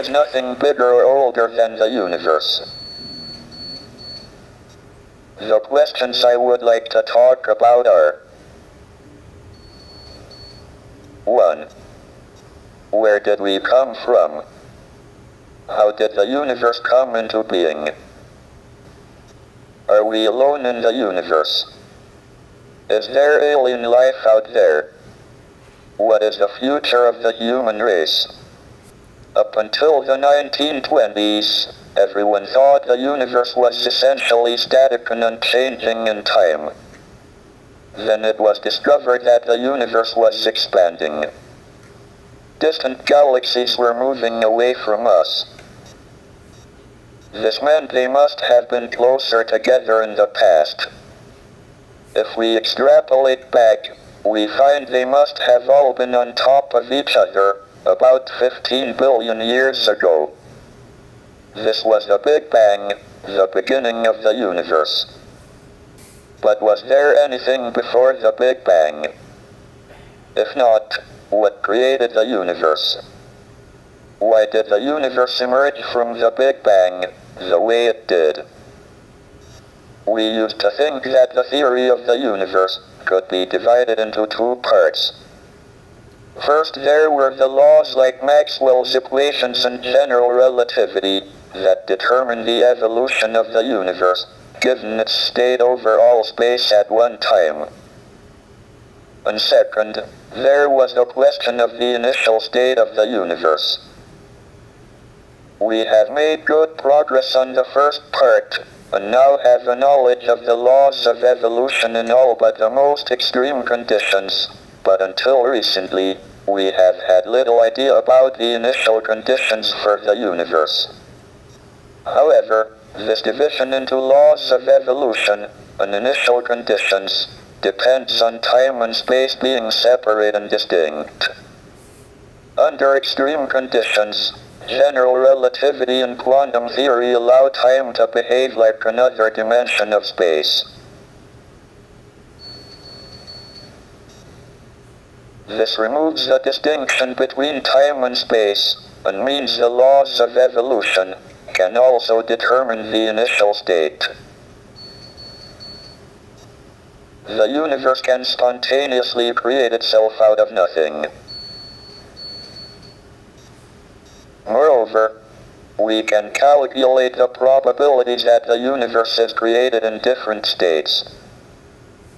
is nothing bigger or older than the universe. The questions I would like to talk about are: 1. Where did we come from? How did the universe come into being? Are we alone in the universe? Is there alien life out there? What is the future of the human race? Up until the 1920s, everyone thought the universe was essentially static and unchanging in time. Then it was discovered that the universe was expanding. Distant galaxies were moving away from us. This meant they must have been closer together in the past. If we extrapolate back, we find they must have all been on top of each other about 15 billion years ago. This was the Big Bang, the beginning of the universe. But was there anything before the Big Bang? If not, what created the universe? Why did the universe emerge from the Big Bang the way it did? We used to think that the theory of the universe could be divided into two parts. First, there were the laws like Maxwell's equations and general relativity that determine the evolution of the universe, given its state over all space at one time. And second, there was the question of the initial state of the universe. We have made good progress on the first part, and now have a knowledge of the laws of evolution in all but the most extreme conditions, but until recently, we have had little idea about the initial conditions for the universe. However, this division into laws of evolution and initial conditions depends on time and space being separate and distinct. Under extreme conditions, general relativity and quantum theory allow time to behave like another dimension of space. This removes the distinction between time and space, and means the laws of evolution can also determine the initial state. The universe can spontaneously create itself out of nothing. Moreover, we can calculate the probabilities that the universe is created in different states.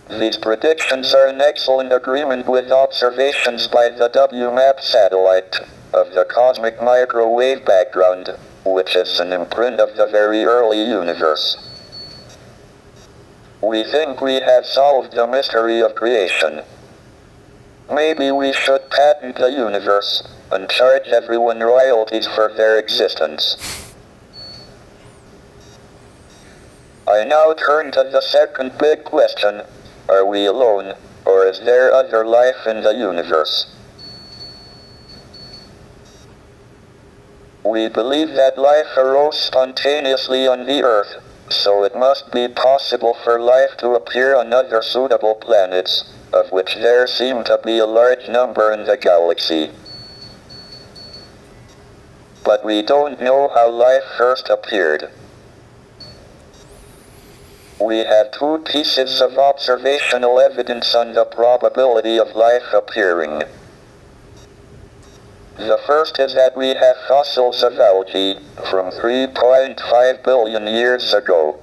These predictions are in excellent agreement with observations by the WMAP satellite of the cosmic microwave background, which is an imprint of the very early universe. We think we have solved the mystery of creation. Maybe we should patent the universe and charge everyone royalties for their existence. I now turn to the second big question: are we alone, or is there other life in the universe? We believe that life arose spontaneously on the Earth, so it must be possible for life to appear on other suitable planets, of which there seem to be a large number in the galaxy. But we don't know how life first appeared. We have two pieces of observational evidence on the probability of life appearing. The first is that we have fossils of algae from 3.5 billion years ago.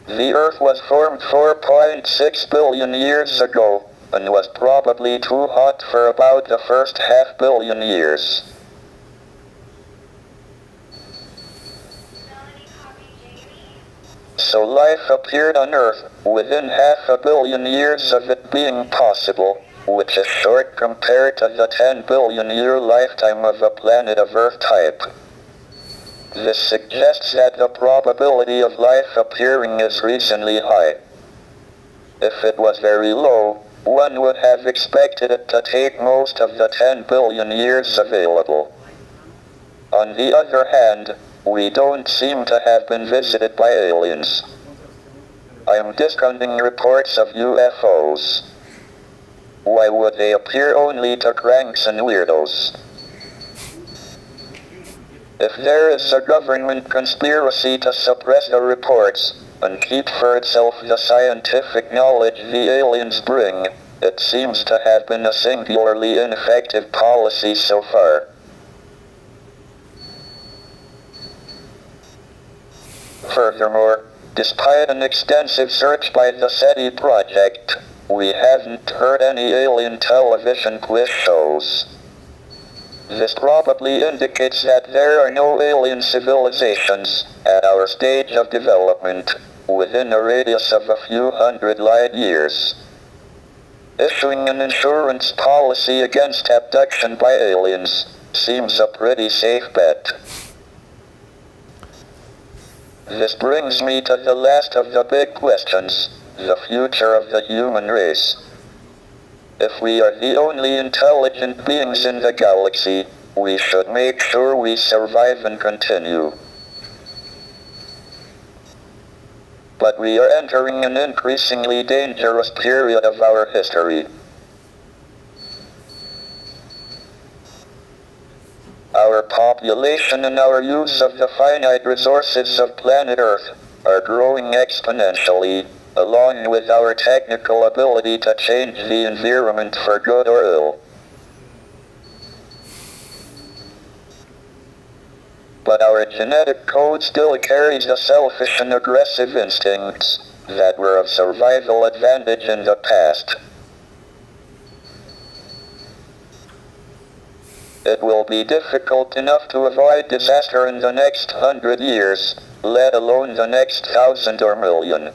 The Earth was formed 4.6 billion years ago, and was probably too hot for about the first half billion years. So life appeared on Earth within half a billion years of it being possible, which is short compared to the 10 billion year lifetime of a planet of Earth type. This suggests that the probability of life appearing is reasonably high. If it was very low, one would have expected it to take most of the 10 billion years available. On the other hand, we don't seem to have been visited by aliens. I am discounting reports of UFOs. Why would they appear only to cranks and weirdos? If there is a government conspiracy to suppress the reports and keep for itself the scientific knowledge the aliens bring, it seems to have been a singularly ineffective policy so far. Furthermore, despite an extensive search by the SETI project, we haven't heard any alien television quiz shows. This probably indicates that there are no alien civilizations at our stage of development within a radius of a few hundred light years. Issuing an insurance policy against abduction by aliens seems a pretty safe bet. This brings me to the last of the big questions, the future of the human race. If we are the only intelligent beings in the galaxy, we should make sure we survive and continue. But we are entering an increasingly dangerous period of our history. Our population and our use of the finite resources of planet Earth are growing exponentially, along with our technical ability to change the environment for good or ill. But our genetic code still carries the selfish and aggressive instincts that were of survival advantage in the past. It will be difficult enough to avoid disaster in the next 100 years, let alone the next 1,000 or million.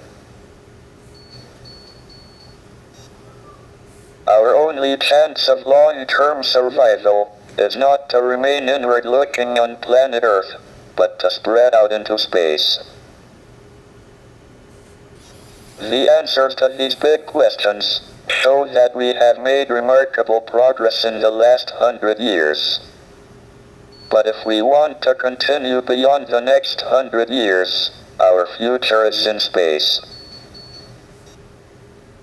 Our only chance of long-term survival is not to remain inward-looking on planet Earth, but to spread out into space. The answers to these big questions show that we have made remarkable progress in the last 100 years. But if we want to continue beyond the next 100 years, our future is in space.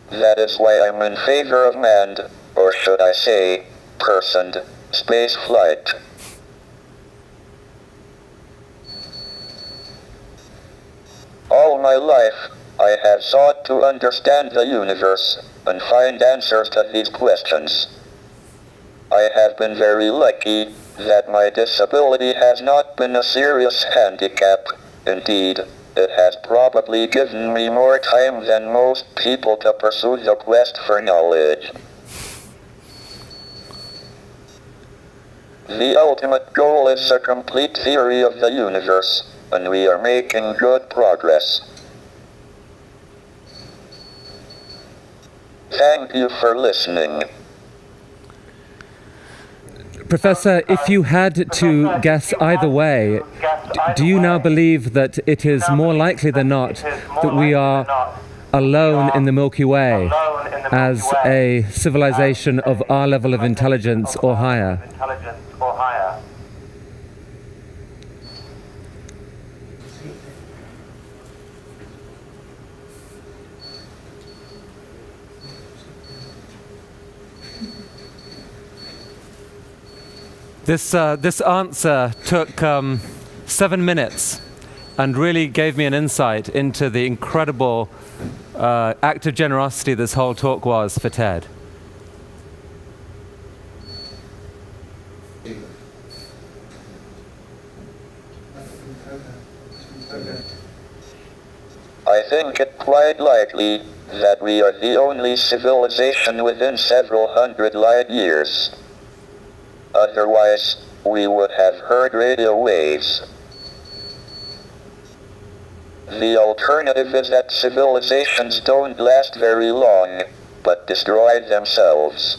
That is why I'm in favor of manned, or should I say, personed, space flight. All my life, I have sought to understand the universe and find answers to these questions. I have been very lucky that my disability has not been a serious handicap. Indeed, it has probably given me more time than most people to pursue the quest for knowledge. The ultimate goal is a complete theory of the universe, and we are making good progress. Thank you for listening. Professor, if you had to guess either way, do you now believe that it is more likely than not that we are alone in the Milky Way as a civilization of our level of intelligence or higher? This answer took 7 minutes and really gave me an insight into the incredible act of generosity this whole talk was for Ted. I think it quite likely that we are the only civilization within several hundred light years. Otherwise, we would have heard radio waves. The alternative is that civilizations don't last very long, but destroy themselves.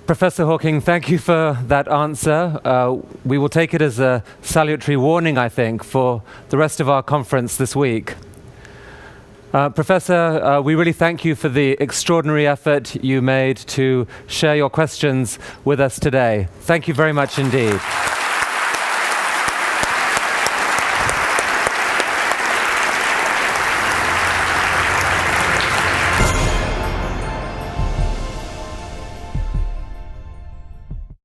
Professor Hawking, thank you for that answer. We will take it as a salutary warning, I think, for the rest of our conference this week. Professor, we really thank you for the extraordinary effort you made to share your questions with us today. Thank you very much indeed.